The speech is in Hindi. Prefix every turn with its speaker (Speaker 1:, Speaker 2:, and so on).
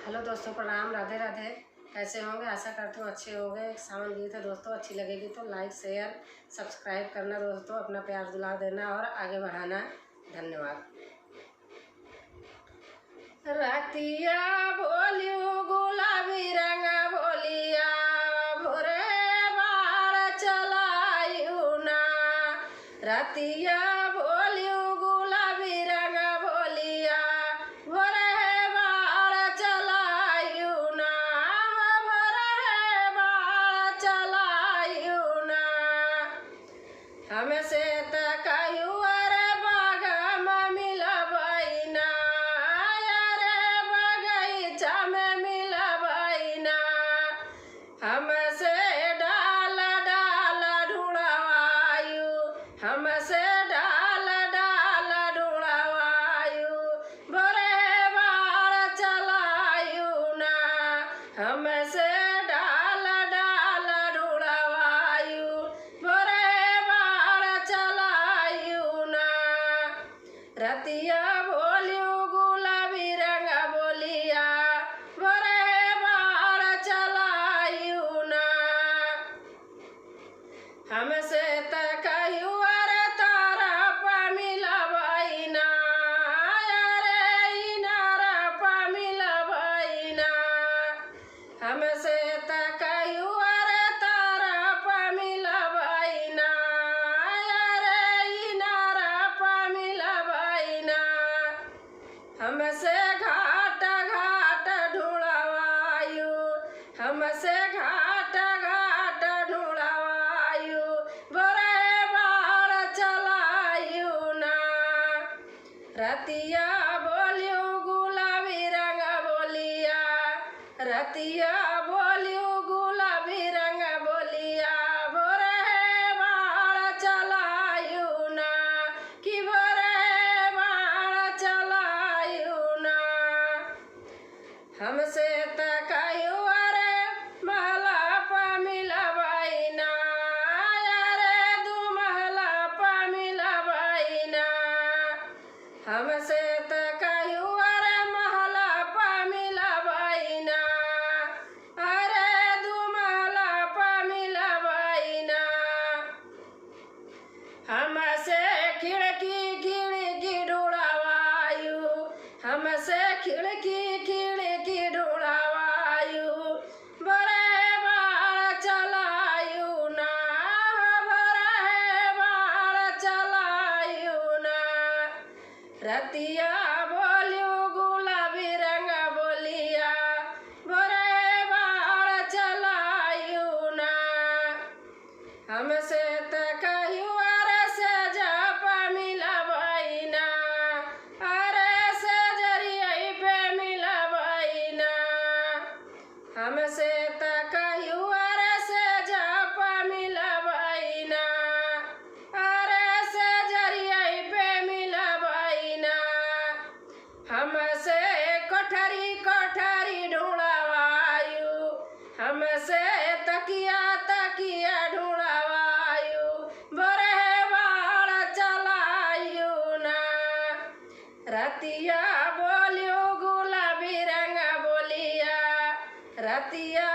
Speaker 1: हेलो दोस्तों, प्रणाम, राधे राधे। कैसे होंगे? आशा करती हूँ अच्छे होंगे। एक सावन गीत है दोस्तों, अच्छी लगेगी तो लाइक शेयर सब्सक्राइब करना दोस्तों, अपना प्यार दुलार देना और आगे बढ़ाना। धन्यवाद। रातिया बोलियो गुलाबी रंग बोलिया, भोरे बार चलायू ना। रातिया बोलियो गुलाबी रंग बोलिया, भोरे बार चलायू ना, भोरे बार चलायू ना। हमसे तकायू अरे बागम मिलबैना, अरे बगीचा में मिलबैना। हमसे डाल डाल ढूंढवायू, हमसे डाल डाल ढूंढवायू, भोरे बार चलायू ना। हमसे डाल डाल ढूंढवायू, भोरे बार चलायू ना। रतिया बोलियो गुलाबी रंग बोलिया, भोरे बार चलायू ना। हमसे तकायू अरे तारप मिलबैना, अरे इनारप मिलबैना। हमसे तकायू अरे तारप मिलबैना, अरे इनारप मिलबैना। हमसे घाट घाट ढूंढवायू, हमसे घाट घाट ढूंढवायू, भोरे बार चलायू ना। रतिया बोलियो गुलाबी रंग बोलिया, रतिया बोलियो गुलाबी रंग बोलिया, भोरे बार चलायू ना, कि भोरे बार चलायू ना। हमसे तकायू अरे महला प मिलबैना, अरे दू महला प मिलबैना। हमसे तकायू अरे महला प मिलबैना, अरे दू महला प मिलबैना। हमसे खिड़की खिड़की ढूंढवायू, हमसे खिड़की खिड़की ढूंढवायू, भोरे बार चलायू ना, भोरे बार चलायू ना। रतिया बोलियो गुलाबी रंग बोलिया, भोरे बार चलायू ना। हमसे तकायू अरे सेजप मिलबैना, अरे सेजरिया पे मिलबैना। हमसे तकायू अरे सेजप मिलबैना, अरे सेजरिया पे मिलबैना। हमसे कोठरी कोठरी ढूंढवायू, हमसे तकिया तकिया ढूंढवायू, भोरे बार चलायू ना। रतिया बोलियो गुलाबी रंग बोलिया, रतिया